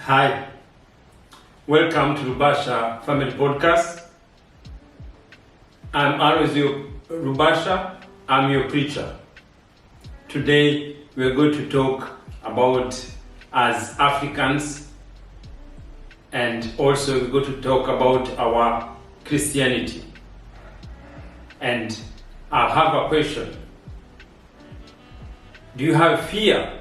Hi, welcome to Rubasha Family Podcast. I'm Aloys, your Rubasha. I'm your preacher. Today we're going to talk about as Africans, and also we're going to talk about our Christianity. And I have a question. Do you have fear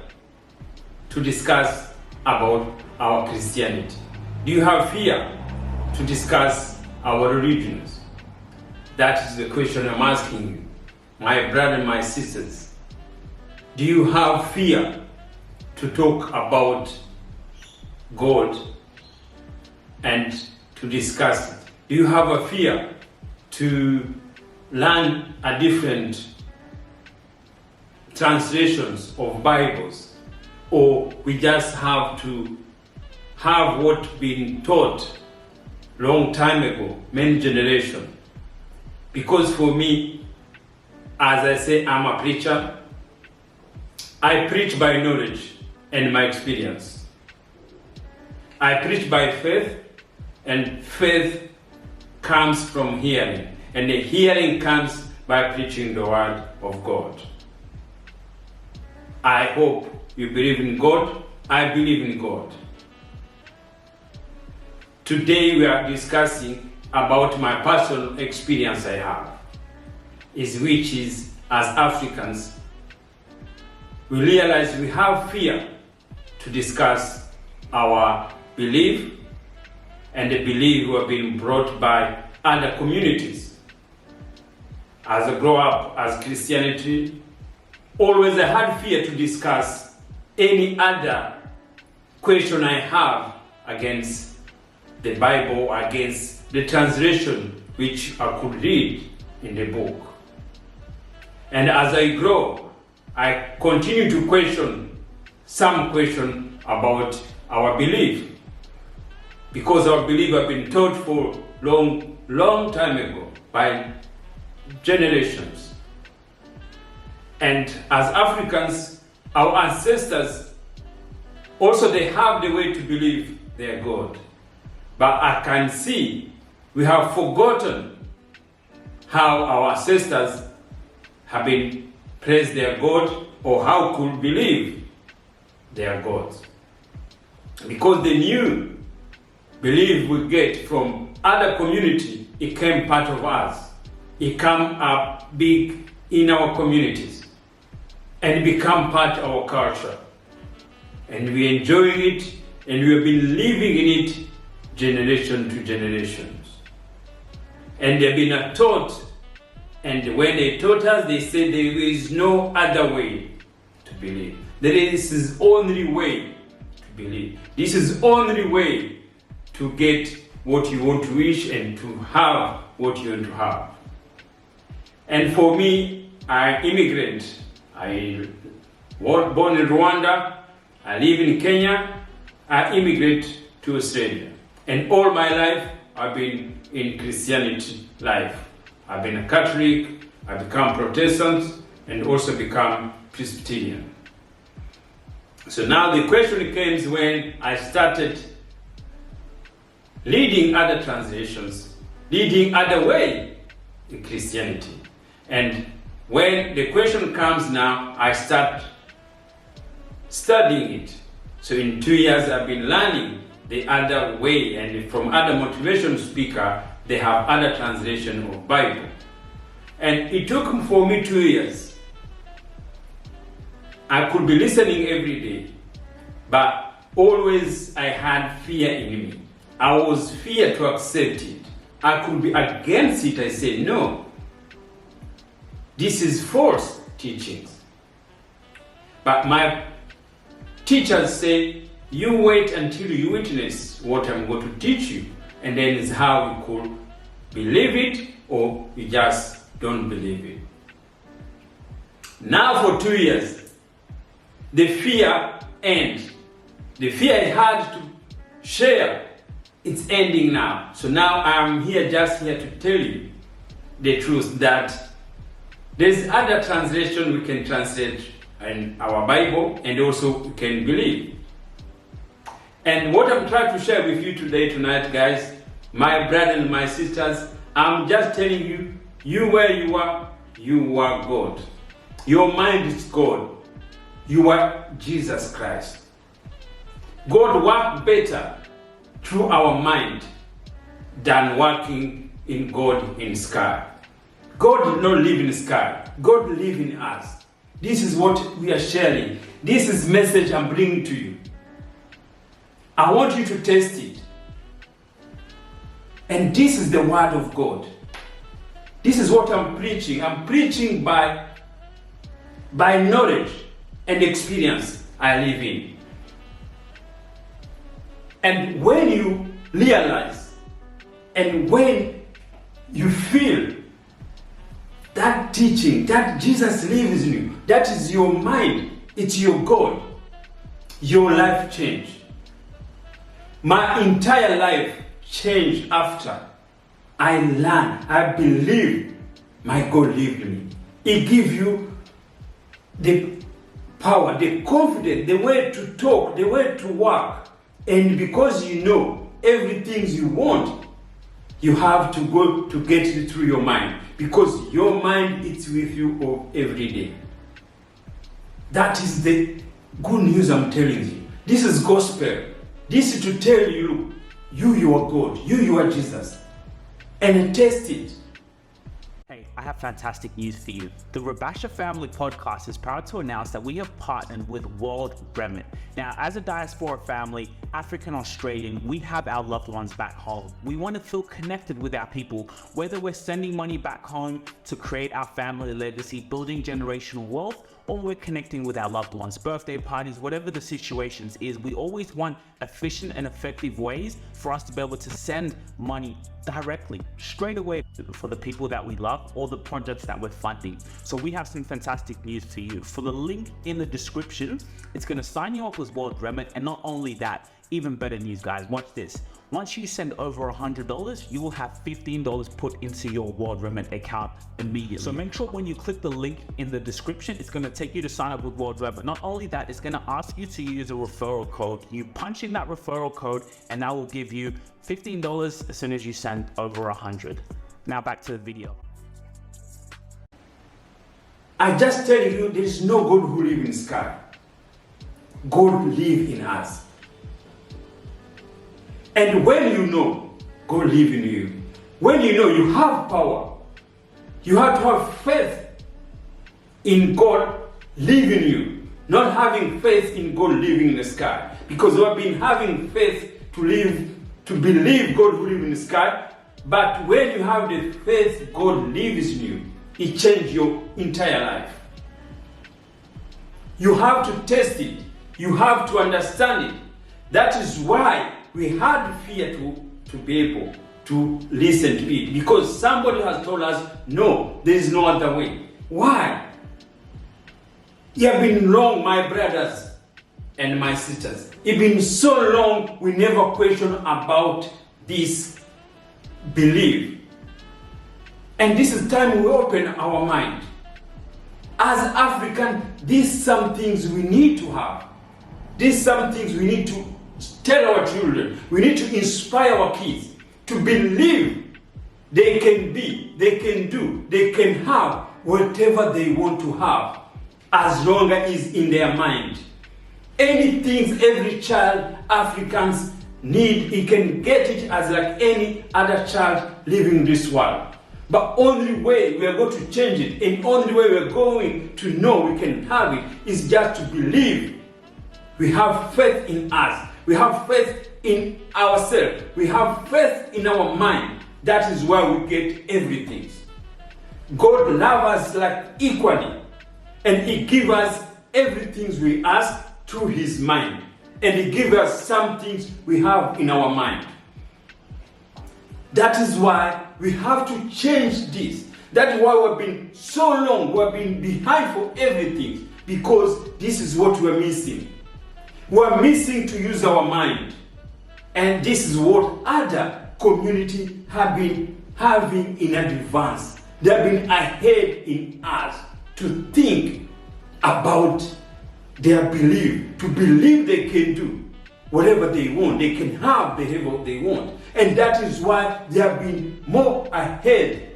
to discuss about our Christianity? Do you have fear to discuss our religions? That is the question I'm asking you, my brother and my sisters. Do you have fear to talk about God and to discuss it? Do you have a fear to learn a different translations of Bibles? Or we just have to have what been taught long time ago, many generations? Because for me, as I say, I'm a preacher. I preach by knowledge and my experience. I preach by faith, and faith comes from hearing, and the hearing comes by preaching the word of God. I hope you believe in God. I believe in God. Today we are discussing about my personal experience I have, which is as Africans, we realize we have fear to discuss our belief and the belief we have been brought by other communities. As I grow up as Christianity, always I had fear to discuss any other question I have against the Bible, against the translation which I could read in the book. And as I grow, I continue to question some question about our belief, because our belief have been taught for long time ago by generations. And as Africans, our ancestors also, they have the way to believe their God. But I can see we have forgotten how our ancestors have been praised their God, or how could believe their gods. Because the new belief we get from other community, it came part of us. It came up big in our communities and become part of our culture. And we enjoy it, and we have been living in it generation to generations. And they've been taught, and when they taught us, they said there is no other way to believe. This is only way to believe. This is only way to get what you want to wish and to have what you want to have. And for me, I'm immigrant. I was born in Rwanda. I live in Kenya. I immigrate to Australia. And all my life, I've been in Christianity life. I've been a Catholic, I become Protestant, and also become Presbyterian. So now the question comes when I started reading other translations, reading other way in Christianity. And when the question comes now, I start studying it. So in 2 years, I've been learning the other way, and from other motivation speaker, they have other translation of Bible. And it took for me 2 years. I could be listening every day, but always I had fear in me. I was feared to accept it. I could be against it. I said, no, this is false teachings. But my teachers say, you wait until you witness what I'm going to teach you, and then it's how you could believe it or you just don't believe it. Now for 2 years, the fear ends. The fear I had to share, it's ending now. So now I'm just here to tell you the truth that there's other translation we can translate in our Bible, and also we can believe. And what I'm trying to share with you tonight, guys, my brothers and my sisters, I'm just telling you, you where you are God. Your mind is God. You are Jesus Christ. God works better through our mind than working in God in sky. God did not live in the sky. God lives in us. This is what we are sharing. This is message I'm bringing to you. I want you to test it. And this is the word of God. This is what I'm preaching. I'm preaching by knowledge and experience I live in. And when you realize and when you feel that teaching, that Jesus lives in you, that is your mind, it's your God, your life changed. My entire life changed after I learned, I believe my God lived in me. It gives you the power, the confidence, the way to talk, the way to work. And because you know everything you want, you have to go to get it through your mind. Because your mind is with you every day. That is the good news I'm telling you. This is gospel. This is to tell you, you are God, you are Jesus. And test it. Hey, I have fantastic news for you. The Rubasha Family podcast is proud to announce that we have partnered with WorldRemit. Now, as a diaspora family, African Australian, we have our loved ones back home. We want to feel connected with our people, whether we're sending money back home to create our family legacy, building generational wealth, or we're connecting with our loved ones, birthday parties, whatever the situations is. We always want efficient and effective ways for us to be able to send money directly, straight away for the people that we love or the projects that we're funding. So we have some fantastic news for you. For the link in the description, it's going to sign you up with WorldRemit. And not only that, even better news, guys, watch this. Once you send over $100, you will have $15 put into your WorldRemit account immediately. So make sure when you click the link in the description, it's going to take you to sign up with WorldRemit. Not only that, it's going to ask you to use a referral code. You punch in that referral code and that will give you $15 as soon as you send over 100. Now back to the video. I just tell you, there is no God who lives in the sky. God lives in us. And when you know God lives in you, when you know you have power, you have to have faith in God living in you, not having faith in God living in the sky. Because we have been having faith to believe God who lives in the sky, but when you have the faith God lives in you, it changes your entire life. You have to test it. You have to understand it. That is why we had fear to be able to listen to it. Because somebody has told us, no, there is no other way. Why? You have been long, my brothers and my sisters. It's been so long, we never question about this belief. And this is time we open our mind. As African, these some things we need to have. These some things we need to tell our children. We need to inspire our kids to believe they can be, they can do, they can have whatever they want to have, as long as it's in their mind. Anything every child, Africans need, he can get it as like any other child living in this world. But only way we are going to change it, and only way we are going to know we can have it, is just to believe. We have faith in us. We have faith in ourselves. We have faith in our mind. That is why we get everything. God loves us like equally, and He gives us everything we ask through His mind, and He gives us some things we have in our mind. That is why we have to change this. That is why we've been so long, we've been behind for everything, because this is what we're missing. We're missing to use our mind. And this is what other communities have been having in advance. They've been ahead in us to think about their belief, to believe they can do whatever they want. They can have the level they want. And that is why they have been more ahead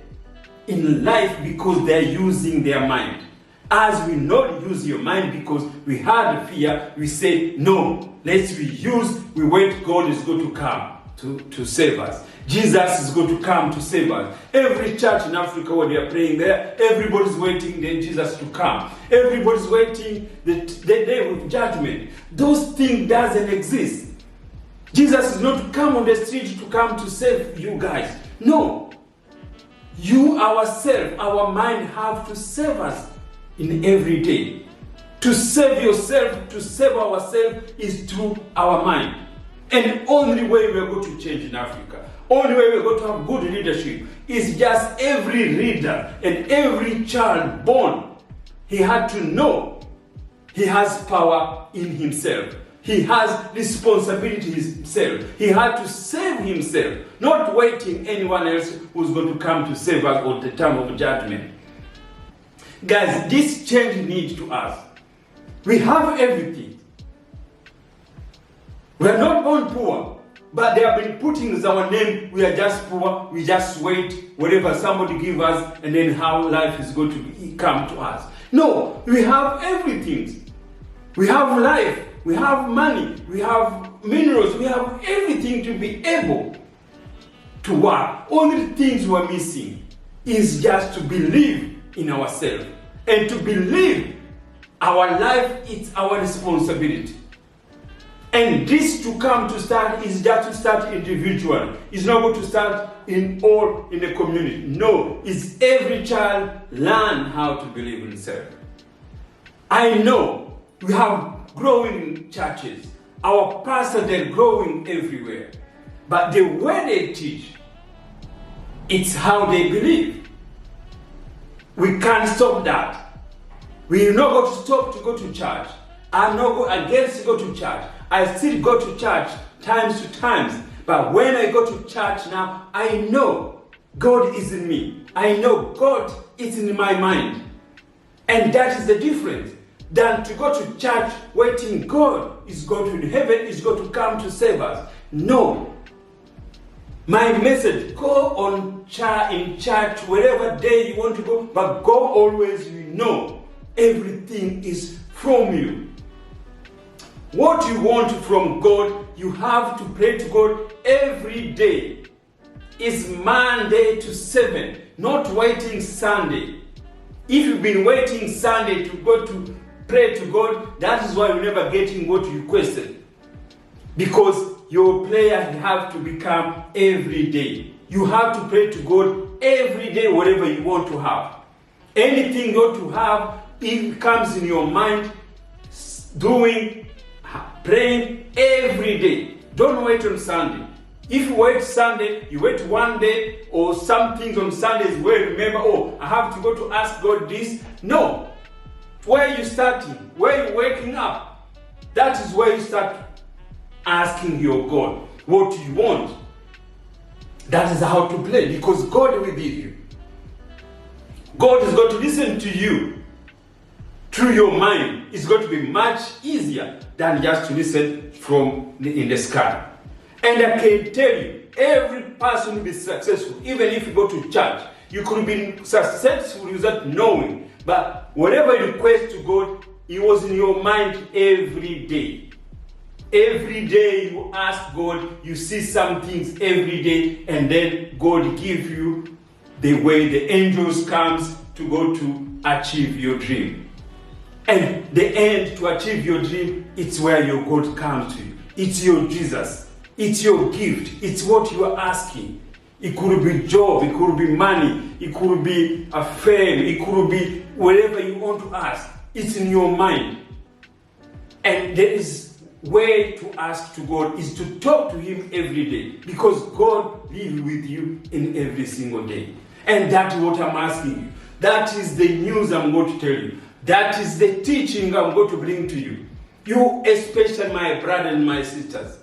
in life, because they're using their mind. As we not use your mind because we had fear, we say, no, let's reuse, we wait, God is going to come to save us. Jesus is going to come to save us. Every church in Africa where they are praying there, everybody's waiting for Jesus to come. Everybody's waiting the day of judgment. Those things doesn't exist. Jesus is not to come on the street to come to save you guys. No. You ourselves, our mind have to save us in every day. To save yourself, to save ourselves is through our mind. And only way we are going to change in Africa, only way we are going to have good leadership is just every leader and every child born, he had to know he has power in himself. He has responsibility himself. He had to save himself, not waiting anyone else who's going to come to save us at the time of judgment. Guys, this change needs to us. We have everything. We are not born poor, but they have been putting our name, we are just poor, we just wait, whatever somebody give us, and then how life is going to come to us. No, we have everything. We have life, we have money, we have minerals, we have everything to be able to work. Only things we are missing is just to believe in ourselves. And to believe our life, it's our responsibility. And this to come to start is just to start individually. It's not going to start in the community. No, it's every child learn how to believe in himself. I know we have growing churches. Our pastors, they're growing everywhere. But the way they teach, it's how they believe. We can't stop that. We're not going to stop to go to church. I'm not against to go to church. I still go to church times to times. But when I go to church now, I know God is in me. I know God is in my mind. And that is the difference. Than to go to church waiting God is going to heaven, is going to come to save us. No. My message, go in church wherever day you want to go, but go always, you know, everything is from you. What you want from God, you have to pray to God every day. It's Monday to 7, not waiting Sunday. If you've been waiting Sunday to go to pray to God, that is why you're never getting what you requested. Because your prayer have to become every day. You have to pray to God every day, whatever you want to have. Anything you want to have, it comes in your mind, praying every day. Don't wait on Sunday. If you wait Sunday, you wait one day, or some things on Sundays where you remember, oh, I have to go to ask God this. No. Where are you starting? Where are you waking up? That is where you start asking your God what you want. That is how to pray, because God will give you. God is going to listen to you through your mind. It's going to be much easier than just to listen in the sky. And I can tell you, every person will be successful. Even if you go to church, you could be successful without knowing. But whatever you request to God, it was in your mind every day. Every day you ask God, you see some things every day, and then God gives you the way the angels comes to go to achieve your dream. And the end to achieve your dream, it's where your God comes to you. It's your Jesus. It's your gift. It's what you are asking. It could be job, it could be money, it could be a fame, it could be whatever you want to ask. It's in your mind. And there is way to ask to God is to talk to Him every day, because God lives with you in every single day. And that's what I'm asking you. That is the news I'm going to tell you. That is the teaching I'm going to bring to you. You, especially my brothers and my sisters.